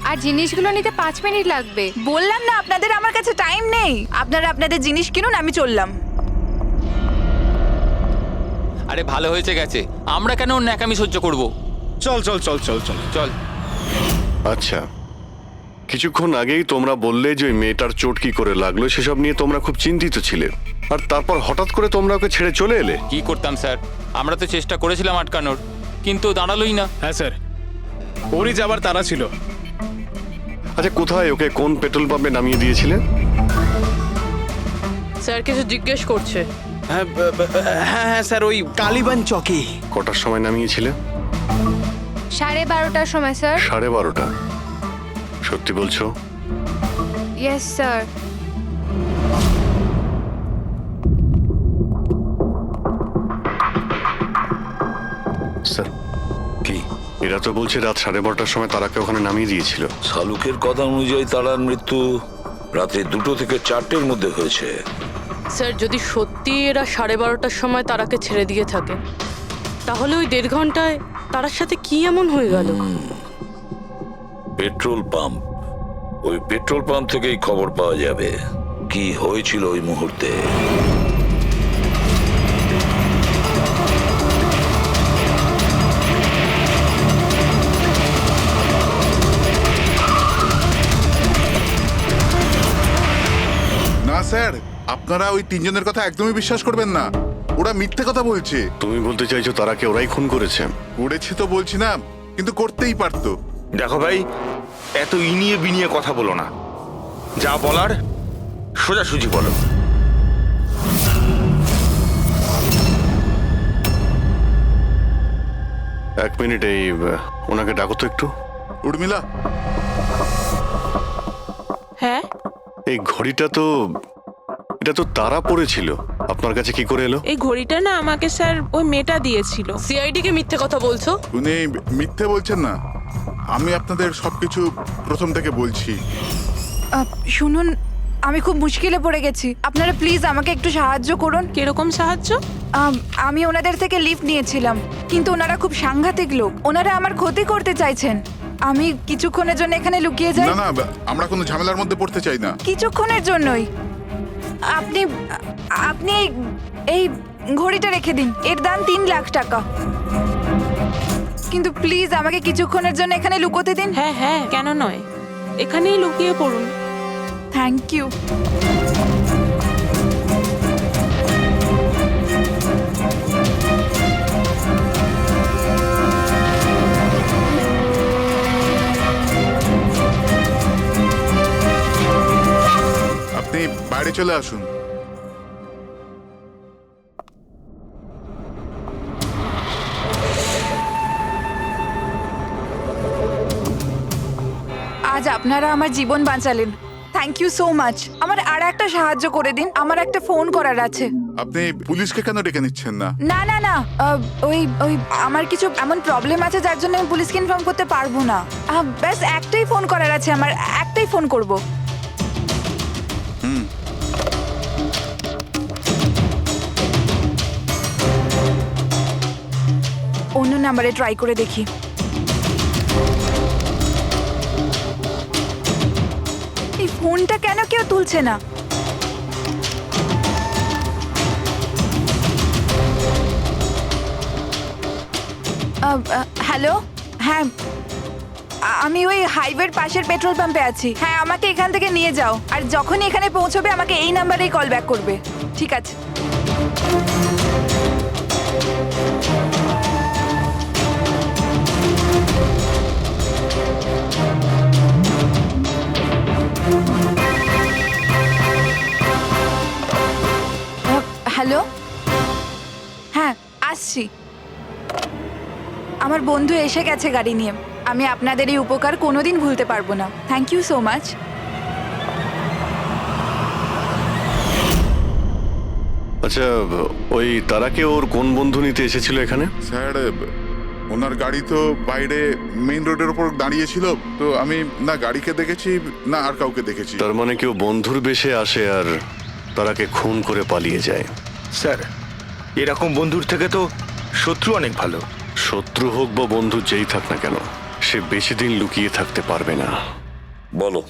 আর জিনিসগুলো নিতে 5 মিনিট লাগবে। বললাম না আপনাদের আমার কাছে টাইম নেই। আপনারা আপনাদের জিনিস কিনুন, আমি চললাম। আরে ভালো হয়েছে গেছে, আমরা কেন ওর ন্যাকামি সহ্য করব? চল চল চল চল চল চল। আচ্ছা, কিছুক্ষণ আগেই তোমরা বললে যে ওই মেয়েটার চোট কি করে লাগলো সেসব নিয়ে তোমরা খুব চিন্তিত ছিলে, আর তারপর হঠাৎ করে তোমরা ওকে ছেড়ে চলে এলে। কি করতাম স্যার, আমরা তো চেষ্টা করেছিলাম আটকানোর, কিন্তু দাঁড়ালোই না। হ্যাঁ স্যার, ওরই যাবার তারা ছিল। আচ্ছা, কোথায় ওকে কোন পেট্রোল পাম্পে নামিয়ে দিয়েছিলে? স্যার কিছু জিজ্ঞেস করছে। হ্যাঁ হ্যাঁ স্যার, ওই কালীবান চকে। কটার সময় নামিয়েছিলে? 12:30টার সময় স্যার। 12:30? সত্যি বলছো? Yes sir. স্যার কি এরা তো বলছে রাত 12:30টার সময় তারাকে ওখানে নামিয়ে দিয়েছিল। শালুকের কথা অনুযায়ী তারার মৃত্যু রাত্রি 2টো থেকে 4টের মধ্যে হয়েছে। স্যার যদি সত্যি এরা 12:30টার সময় তারাকে ছেড়ে দিয়ে থাকে, তাহলে ওই 1.5 ঘন্টায় তারার সাথে কি এমন হয়ে গেল? পেট্রোল পাম্প, ওই পেট্রোল পাম্প থেকেই খবর পাওয়া যাবে কি হয়েছিল ওই মুহূর্তে। না স্যার, আপনারা ওই 3 জনের কথা একদমই বিশ্বাস করবেন না। ওরা মিথ্যে কথা বলছে। তুমি বলতে চাইছো তারাকে ওরাই খুন করেছে? করেছে তো বলছি না, কিন্তু করতেই পারতো। দেখো ভাই, এত ইনিয়ে বিনিয়ে কথা বলো না, যা বলার সোজাসুজি বলো। এক মিনিট, এই ওনাকে ডাকো তো একটু। উর্মিলা, হ্যাঁ এই ঘড়িটা তো, এটা তো তারা পড়েছিল, আপনার কাছে কি করে এলো? এই ঘড়িটা না আমাকে স্যার ওই মেয়েটা দিয়েছিল। সিআইডি কে মিথ্যে কথা বলছো? উনি মিথ্যে বলছেন না, আমি আপনাদের সবকিছু প্রথম থেকে বলছি। শুনুন, আমি খুব মুশকিলে পড়ে গেছি, আপনারা প্লিজ আমাকে একটু সাহায্য করুন। কিরকম সাহায্য? আমি ওনাদের থেকে লিফট নিয়েছিলাম, কিন্তু ওনারা খুব সাংঘাতিক লোক, ওনারা আমার ক্ষতি করতে চাইছেন। আমি কিছুক্ষণের জন্য এখানে লুকিয়ে যাই। না না, আমরা কোনো ঝামেলার মধ্যে পড়তে চাই না। কিছুক্ষণের জন্যই। আপনি আপনি এই ঘড়িটা রেখে দিন, এর দাম 3 লাখ টাকা। কিন্তু প্লিজ আমাকে কিছুক্ষণের জন্য এখানে লুকোতে দিন। হ্যাঁ হ্যাঁ, কেন নয়, এখানেই লুকিয়ে পড়ুন। Thank you. আপনি বাইরে চলে আসুন। আজ আপনারা আমার জীবন বাঁচালেন, থ্যাংক ইউ সো মাচ। আমার আর একটা সাহায্য করে দিন, আমার একটা ফোন করার আছে। আপনি পুলিশকে কেন ডেকে নিচ্ছেন না? না না না, ওই ওই আমার কিছু এমন প্রবলেম আছে যার জন্য আমি পুলিশকে ইনফর্ম করতে পারবো না। ব্যাস একটাই ফোন করার আছে আমার, একটাই ফোন করব। অন্য নাম্বারে ট্রাই করে দেখি। এই ফোনটা কেন কেউ তুলছে না? হ্যালো, হ্যাঁ আমি ওই হাইওয়ের পাশের পেট্রোল পাম্পে আছি। হ্যাঁ, আমাকে এখান থেকে নিয়ে যাও, আর যখনই এখানে পৌঁছবে আমাকে এই নাম্বারেই কল ব্যাক করবে। ঠিক আছে। হ্যালো, হ্যাঁ আসছি। আমার বন্ধু এসে গেছে গাড়ি নিয়ে, আমি আপনাদের এই উপকার কোনোদিন ভুলতে পারবো না। Thank you so much. আচ্ছা, ওই তারাকে ওর কোন বন্ধু নিতে এসেছিল এখানে? স্যার ওনার গাড়ি তো বাইরে মেইন রোডের উপর দাঁড়িয়েছিল, তো আমি না গাড়িকে দেখেছি না আর কাউকে দেখেছি। তার মানে কেউ বন্ধুর বেশে আসে আর তারাকে খুন করে পালিয়ে যায়। স্যার এরকম বন্ধুর থেকে তো শত্রু অনেক ভালো। শত্রু হোক বা বন্ধু যেই থাক না কেন, সে বেশি দিন লুকিয়ে থাকতে পারবে না। বলো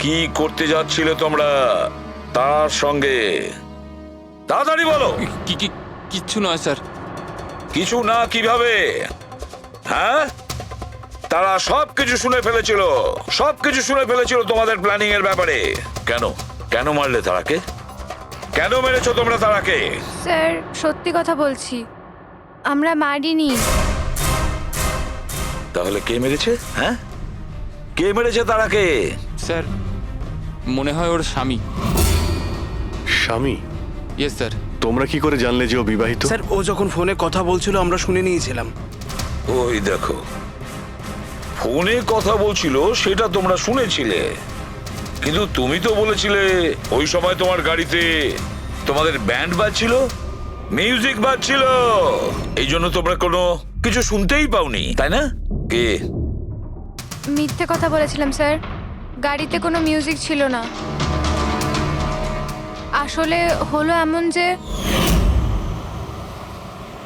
কি করতে যাচ্ছিলে তোমরা তার সঙ্গে? তাড়াতাড়ি বলো। কিচ্ছু নয় স্যার। কিছু না কিভাবে? হ্যাঁ, তারা সবকিছু শুনে ফেলেছিল, সবকিছু শুনে ফেলেছিল তোমাদের প্ল্যানিং এর ব্যাপারে। কেন কেন মারলে তারাকে? কেন মেরেছো তোমরা তারাকে? স্যার সত্যি কথা বলছি, আমরা মারিনি। তাহলে কে মেরেছে? হ্যাঁ, কে মেরেছে তারাকে? স্যার মনে হয় ওর স্বামী। স্বামী? Yes sir. তোমরা কি করে জানলে যে ও বিবাহিত? স্যার ও যখন ফোনে কথা বলছিল আমরা শুনে নিয়েছিলাম। ওই দেখো, ফোনে কথা বলছিল সেটা তোমরা শুনেছিলে, কিন্তু তুমি তো বলেছিলে ওই সময় তোমার গাড়িতে তোমাদের ব্যান্ড বাজছিল, মিউজিক বাজছিল, এই জন্য তোমরা কোনো কিছু শুনতেই পাওনি, তাই না? কে? মিথ্যে কথা বলেছিলাম স্যার, গাড়িতে কোনো মিউজিক ছিল না। আসলে হলো এমন যে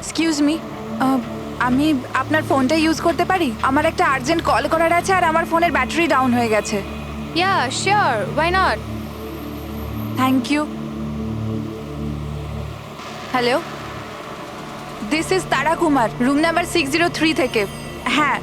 এক্সকিউজ মি, আমি আপনার ফোনটা ইউজ করতে পারি? আমার একটা আর্জেন্ট কল করার আছে আর আমার ফোনের ব্যাটারি ডাউন হয়ে গেছে। Yeah sure, why not. Thank you. Hello, this is Tara Kumar, room number 603 থেকে। হ্যাঁ,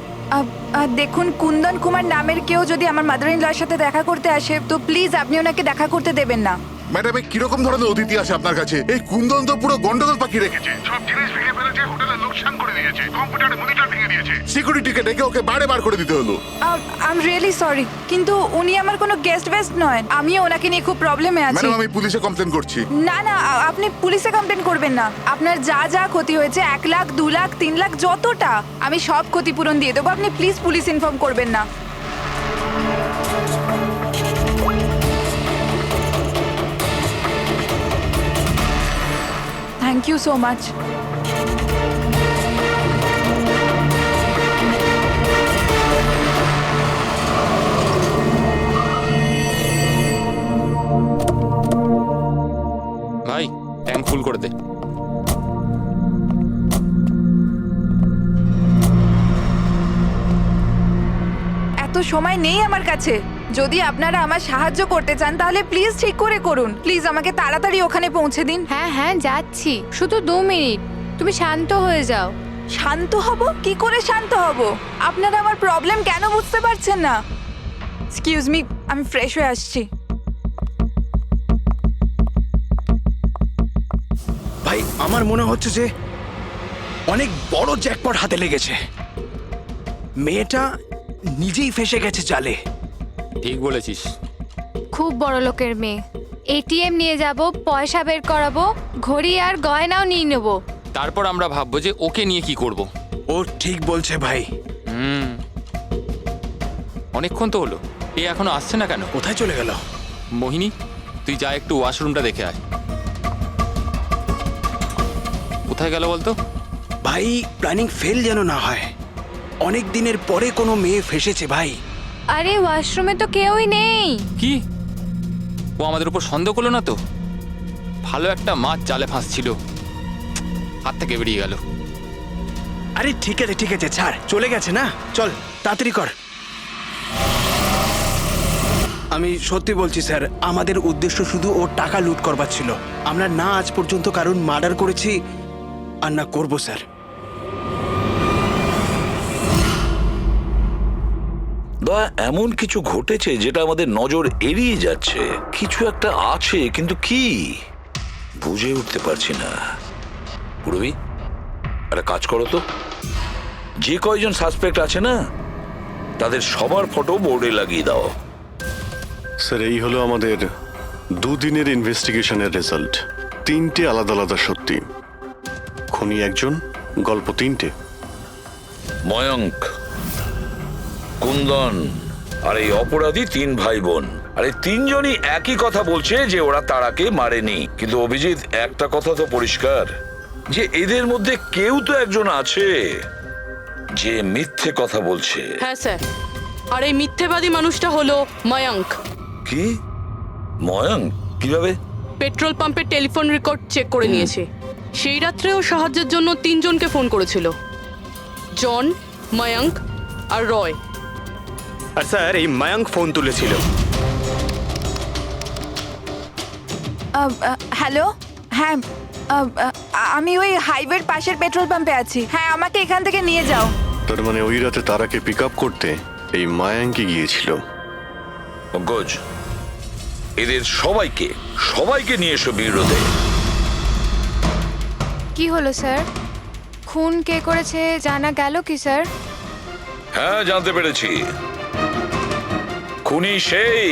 দেখুন কুন্দন কুমার নামের কেউ যদি আমার মাদার ইন লর সাথে দেখা করতে আসে তো প্লিজ আপনি ওনাকে দেখা করতে দেবেন না। ম্যাডাম কিরকম ধরনের অতিথি আসে আপনার কাছে? এই কুন্দন তো পুরো গন্ডগোল পাখি রেখেছে, সব জিনিস ভেঙে ফেলেছে, হোটেলে লোকসান করে দিয়েছে, কম্পিউটারে মনিটর ভেঙে দিয়েছে। সিকিউরিটিকে ডেকে ওকে বাইরে বার করে দিতে হলো। আই এম রিয়েলি সরি, কিন্তু উনি আমার কোনো গেস্ট বেস্ট নয়। আমি ওনাকে নিয়ে খুব প্রবলেমে আছি। ম্যাডাম আমি পুলিশে কমপ্লেন করছি। না না, আপনি পুলিশে কমপ্লেন করবেন না। আপনার যা যা ক্ষতি হয়েছে 1 লাখ 2 লাখ 3 লাখ যতটা, আমি সব ক্ষতিপূরণ দিয়ে দেবো। আপনি প্লিজ পুলিশ ইনফর্ম করবেন না। Thank you so much. ভাই ট্যাঙ্ক ফুল করে দে। এত সময় নেই আমার কাছে। যদি আপনারা আমার সাহায্য করতে চান তাহলে প্লিজ ঠিক করে করুন। প্লিজ আমাকে তাড়াতাড়ি ওখানে পৌঁছে দিন। হ্যাঁ হ্যাঁ যাচ্ছি, শুধু 2 মিনিট, তুমি শান্ত হয়ে যাও। শান্ত হব? কি করে শান্ত হব? আপনারা আমার প্রবলেম কেন বুঝতে পারছেন না? এক্সকিউজ মি, আমি ফ্রেশ হয়ে আসছি। ভাই আমার মনে হচ্ছে যে অনেক বড় জ্যাকপট হাতে লেগেছে। মেয়েটা নিজেই ফেসে গেছে জালে। ঠিক বলেছিস। খুব বড় লোকের মেয়ে। এটিএম নিয়ে যাব, পয়সা বের করাবো, ঘড়ি আর গয়নাও নিয়ে নেব। তারপর আমরা ভাববো যে ওকে নিয়ে কি করব। ও ঠিক বলছে ভাই। অনেকক্ষণ তো হলো, এ এখনো আসছে না কেন? কোথায় চলে গেল? মোহিনী তুই যা একটু ওয়াশরুমটা দেখে আয়। কোথায় গেল বলতো? ভাই প্ল্যানিং ফেল যেন না হয়। অনেক দিনের পরে কোনো মেয়ে ফেসেছে ভাই। আরে ওয়াশরুমে তো কেউই নেই। কি ও আমাদের উপর সন্দেহ করলো না তো? ভালো একটা মাছ জালে ফাঁসছিল, হাত থেকে বেরিয়ে গেল। আরে ঠিক আছে ছাড়, চলে গেছে না, চল তাড়াতাড়ি কর। আমি সত্যি বলছি স্যার, আমাদের উদ্দেশ্য শুধু ওর টাকা লুট করবার ছিল। আমরা না আজ পর্যন্ত কারণ মার্ডার করেছি আর না করবো স্যার। দয়া, এমন কিছু ঘটেছে যেটা আমাদের নজর এড়িয়ে যাচ্ছে। কিছু একটা আছে, কিন্তু কি বুঝে উঠতে পারছি না। পুরবি একটা কাজ করো তো, যে কয়জন সাসপেক্ট আছে না তাদের সবার ফটো বোর্ডে লাগিয়ে দাও। স্যার এই হলো আমাদের 2 দিনের ইনভেস্টিগেশনের রেজাল্ট। 3টে আলাদা আলাদা সত্যি। খুনি একজন, গল্প 3টে। ময়ঙ্ক, কুন্দন আর এই অপরাধী 3 ভাই বোন। আর এই 3 জনই একই কথা বলছে যে ওরা তারাকে মারেনি। কিন্তু অভিজিৎ, একটা কথা তো পরিষ্কার যে এদের মধ্যে কেউ তো একজন আছে যে মিথ্যে কথা বলছে। হ্যাঁ স্যার, আর এই মিথ্যেবাদী মানুষটা হলো ময়ঙ্ক। কি? ময়ঙ্ক? কিভাবে? পেট্রোল পাম্পের টেলিফোন রেকর্ড চেক করে নিয়েছে। সেই রাত্রেও সাহায্যের জন্য 3 জনকে ফোন করেছিল, জন, ময়ঙ্ক আর রয়। আর স্যার এই মায়াঙ্ক ফোন তুলেছিল। হ্যালো, হ্যাঁ, আমি ওই হাইওয়ের পাশের পেট্রোল পাম্পে আছি। হ্যাঁ, আমাকে এখান থেকে নিয়ে যাও। তার মানে ওই রাতে তারাকে পিক আপ করতে এই মায়াঙ্কি গিয়েছিল। পঙ্কজ, এদের সবাইকে নিয়ে এসো বিরোধে। কি হলো স্যার? খুন কে করেছে জানা গেল কি স্যার? হ্যাঁ, জানতে পেরেছি। খুনি সেই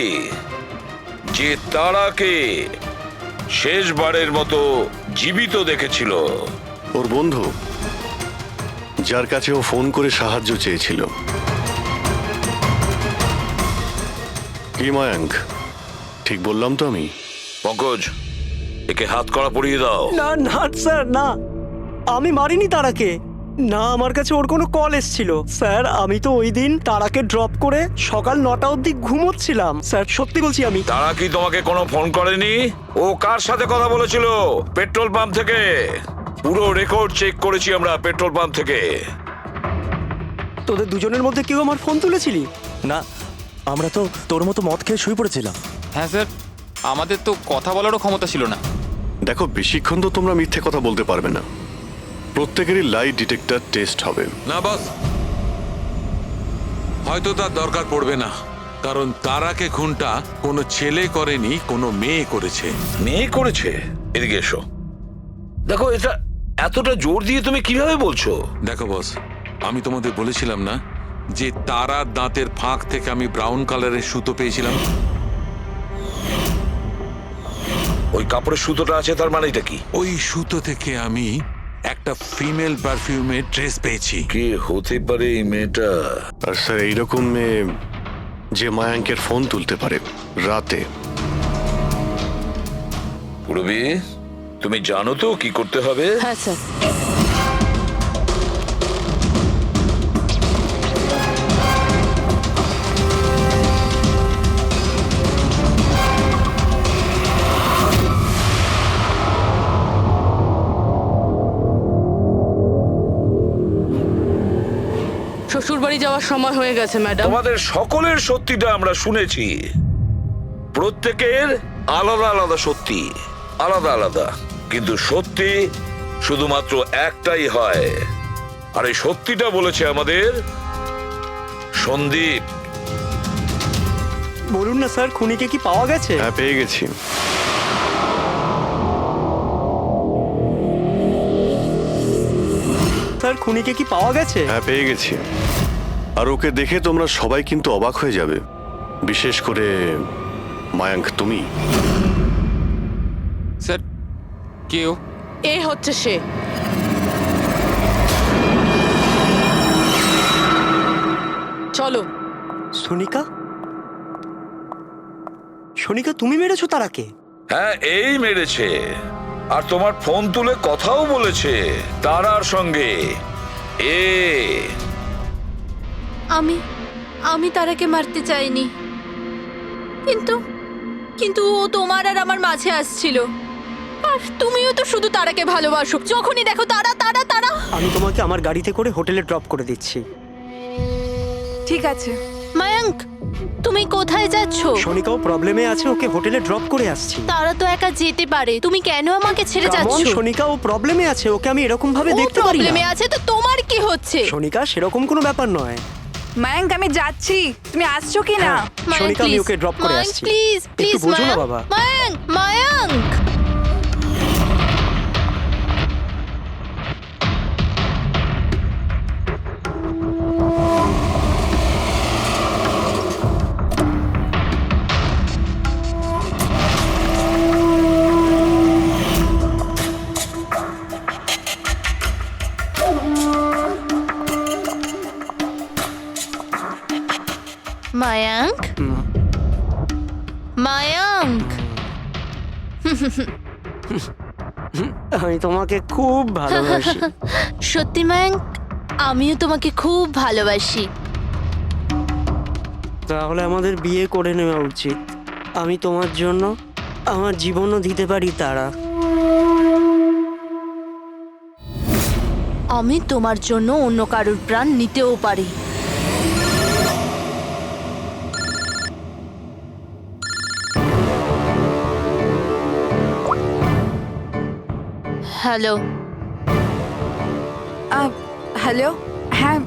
যে তারাকে শেষবারের মতো জীবিত দেখেছিল। ওর বন্ধু, যার কাছে ও ফোন করে সাহায্য চেয়েছিল। কি মায়াঙ্ক, ঠিক বললাম তো আমি? পঙ্কজ, একে হাত কড়া পরিয়ে দাও। না না স্যার, না, আমি মারিনি তারাকে। না, আমার কাছে ওর কোনো কল এসেছিল। স্যার, আমি তো ওই দিন তারাকে ড্রপ করে সকাল 9টা অবধি ঘুমোচ্ছিলাম। স্যার, সত্যি বলছি আমি। তারা কি তোমাকে কোনো ফোন করেনি? ও কার সাথে কথা বলেছিল? পেট্রোল পাম্প থেকে। পুরো রেকর্ড চেক করেছি আমরা পেট্রোল পাম্প থেকে। তোদের দুজনের মধ্যে কেউ আমার ফোন তুলেছিলি? না, আমরা তো তোর মতো মদ খেয়ে শুয়ে পড়েছিলাম। হ্যাঁ স্যার, আমাদের তো কথা বলারও ক্ষমতা ছিল না। দেখো, বেশিক্ষণ তো তোমরা মিথ্যে কথা বলতে পারবে না। প্রত্যেকেরই লাই ডিটেক্টর টেস্ট হবে। না বস, হয়তো তার দরকার পড়বে না, কারণ তারাকে খুনটা কোনো ছেলে করেনি, কোনো মেয়ে করেছে। মেয়ে করেছে? এদিকে এসো। দেখো, এটা এতটা জোর দিয়ে তুমি কিভাবে বলছো? দেখো বস, আমি তোমাদের বলেছিলাম না যে তারার দাঁতের ফাঁক থেকে আমি ব্রাউন কালারের সুতো পেয়েছিলাম? ওই কাপড়ের সুতোটা আছে, তার মানেটা কি? ওই সুতো থেকে আমি একটা ফিমেল পারফিউমের ড্রেস পেয়েছি। কে হতে পারে এই মেয়েটা? আর স্যার, এইরকম মেয়ে যে মায়াঙ্কের ফোন তুলতে পারে রাতে। পুরবি, তুমি জানো তো কি করতে হবে? হ্যাঁ স্যার। শ্বশুরবাড়ি যাওয়ার সময় হয়ে গেছে ম্যাডাম। তোমাদের সকলের সত্যিটা আমরা শুনেছি। প্রত্যেকের আলাদা আলাদা সত্যি, আলাদা আলাদা, কিন্তু সত্যি শুধুমাত্র একটাই হয়। আর এই সত্যিটা বলেছে আমাদের সন্দীপ। বলুন না স্যার, খুনিকে কি পাওয়া গেছে? হ্যাঁ, পেয়ে গেছি। স্যার, খুনিকে কি পাওয়া গেছে? হ্যাঁ, পেয়ে গেছি। আর ওকে দেখে তোমরা সবাই কিন্তু অবাক হয়ে যাবে, বিশেষ করে মায়াঙ্ক, তুমি। স্যার, কেউ? এ হচ্ছে সে। চলো। সোনিকা? সোনিকা, তুমি মেরেছো তারাকে? হ্যাঁ, এই মেরেছে। আর তোমার ফোন তুলে কথাও বলেছে তারার সঙ্গে। আমি তারাকে মারতে চাইনি, কিন্তু ও তোমার আর আমার মাঝে আসছিল। আর তুমিও তো শুধু তারাকে ভালোবাসো, যখনই দেখো তারা তারা তারা। আমি তোমাকে আমার গাড়িতে করে হোটেলে ড্রপ করে দিচ্ছি। ঠিক আছে। মায়াঙ্ক, তুমি কোথায় যাচ্ছো? সোনিকাও প্রবলেমে আছে, ওকে হোটেলে ড্রপ করে আসছি। তারা তো একা যেতে পারে, তুমি কেন আমাকে ছেড়ে যাচ্ছো? সোনিকাও প্রবলেমে আছে, ওকে আমি এরকম ভাবে দেখতে পারি না। প্রবলেমে আছে তো তোমার কি হচ্ছে? সোনিকা, সেরকম কোনো ব্যাপার নয়। মায়াঙ্ক, আমি যাচ্ছি, তুমি আসছো কি না? সোনিকা, আমি ওকে ড্রপ করে আসছি। প্লিজ প্লিজ, একটু বোঝো না বাবা। মায়াঙ্ক, মায়াঙ্ক। মায়াঙ্ক, আমি তোমাকে খুব ভালোবাসি। সত্যি মায়াঙ্ক, আমিও তোমাকে খুব ভালোবাসি। তাহলে আমাদের বিয়ে করে নেওয়া উচিত। আমি তোমার জন্য আমার জীবনও দিতে পারি তারা। আমি তোমার জন্য অন্য কারোর প্রাণ নিতেও পারি। হ্যালো, হ্যালো, হ্যাঁ,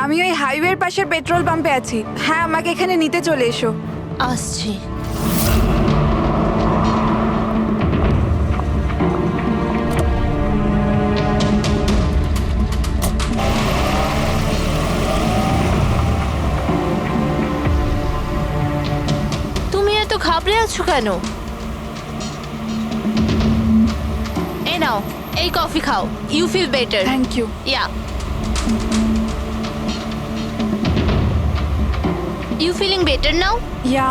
আমি ওই হাইওয়ের পাশের পেট্রোল পাম্পে আছি। হ্যাঁ, আমাকে এখানে নিতে চলে এসো। আসছি। তুমি এত ঘাবড়ে আছো কেন? এই নাও, এই কফি খাও। You feel better. Thank you. Yeah, you feeling better now? Yeah.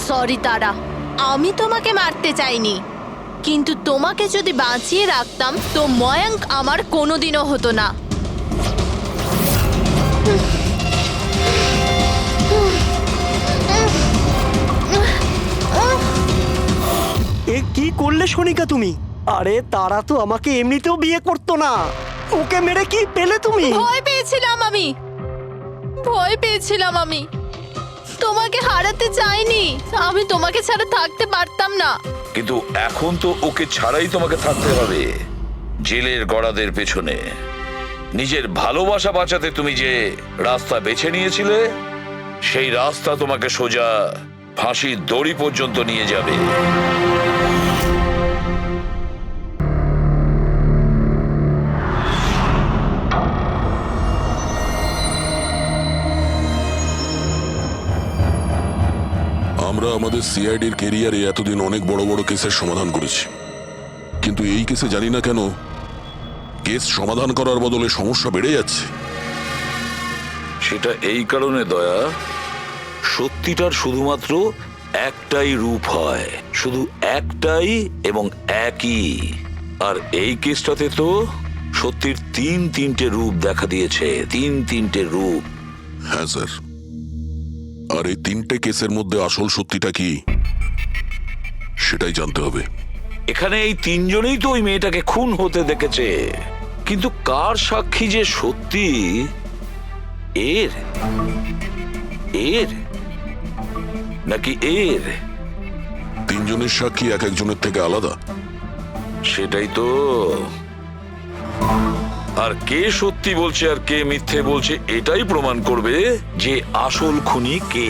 Sorry Tara, আমি তোমাকে মারতে চাইনি, কিন্তু তোমাকে যদি বাঁচিয়ে রাখতাম তো ময়াঙ্ক আমার কোনোদিনও হতো না। এ কি করলে সোনিকা তুমি? আরে তারা তো আমাকে এমনিতেও বিয়ে করতো না, ওকে মেরে কি পেলে তুমি? ভয় পেয়েছিলাম আমি তোমাকে হারাতে চাইনি। আমি তোমাকে ছাড়া থাকতে পারতাম না। কিন্তু এখন তো ওকে ছাড়াই তোমাকে থাকতে হবে জেলের গড়াদের পেছনে। নিজের ভালোবাসা বাঁচাতে তুমি যে রাস্তা বেছে নিয়েছিলে, সেই রাস্তা তোমাকে সোজা ফাঁসির দড়ি পর্যন্ত নিয়ে যাবে। আমরা আমাদের সিআইডির কেরিয়ারে এতদিন অনেক বড় বড় কেসের সমাধান করেছি, কিন্তু এই কেসে জানি না কেন কেস সমাধান করার বদলে সমস্যা বেড়ে যাচ্ছে। সেটা এই কারণে দয়া, সত্যিটার শুধুমাত্র একটাই রূপ হয়, শুধু একটাই এবং একই। আর এই কেসটাতে তো সত্যির তিনটে রূপ দেখা দিয়েছে, তিনটে রূপ। হ্যাঁ স্যার, আর এই তিনটে কেসের মধ্যে আসল সত্যিটা কি সেটাই জানতে হবে। এখানে এই তিনজনেই তো ওই মেয়েটাকে খুন হতে দেখেছে, কিন্তু কার সাক্ষী যে সত্যি এর নাকি এর? তিনজনের সাক্ষী এক একজনের থেকে আলাদা। সেটাই তো। আর কে সত্যি বলছে আর কে মিথ্যে বলছে এটাই প্রমাণ করবে যে আসল খুনি কে।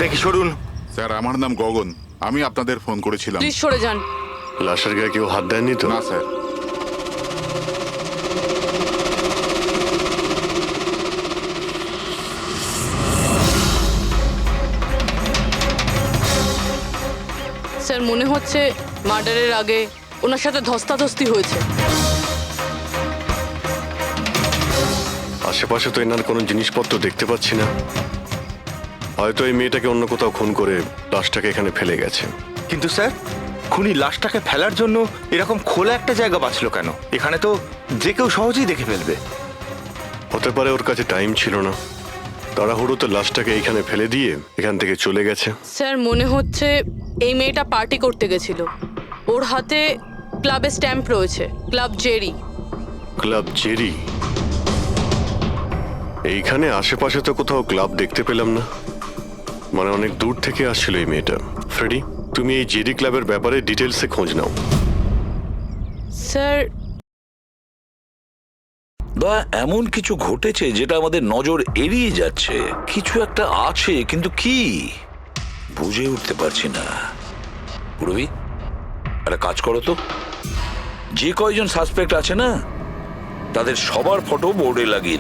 দেখি সরুন। স্যার, আমার নাম গগন, আমি আপনাদের ফোন করেছিলাম। প্লিজ সরে যান। লাশের গায়ে কেউ হাত দেয়নি তো? না স্যার। স্যার, মনে হচ্ছে মার্ডারের আগে ওনার সাথে ধস্তাধস্তি হয়েছে। আশেপাশে তো এনার কোনো জিনিসপত্র দেখতে পাচ্ছি না। হয়তো এই মেয়েটাকে অন্য কোথাও খুন করে লাশটাকে এখানে ফেলে গেছে। কিন্তু স্যার, খুনি লাশটাকে ফেলার জন্য এরকম খোলা একটা জায়গা বাঁচলো কেন? এখানে তো যে কেউ সহজেই দেখে ফেলবে। হতে পারে ওর কাছে টাইম ছিল না, তাড়াহুড়োতে লাশটাকে এইখানে ফেলে দিয়ে এখান থেকে চলে গেছে। স্যার মনে হচ্ছে এই মেয়েটা পার্টি করতে গেছিল। ওর হাতে ক্লাবের স্ট্যাম্প রয়েছে, ক্লাব জেরি। Club Jerry? এইখানে আশেপাশে তো কোথাও ক্লাব দেখতে পেলাম না, মানে অনেক দূর থেকে আসছিল এই মেয়েটা। ফ্রেডি, তুমি এই জেরি ক্লাবের ব্যাপারে ডিটেলসে খোঁজ নাও। স্যার বা এমন কিছু ঘটেছে যেটা আমাদের নজর এড়িয়ে যাচ্ছে। কিছু একটা আছে, কিন্তু কি বুঝে উঠতে পারছি না। পুরবি, একটা কাজ করো তো, যে কয়জন সাসপেক্ট আছে না তাদের সবার ফটো বোর্ডে লাগিয়ে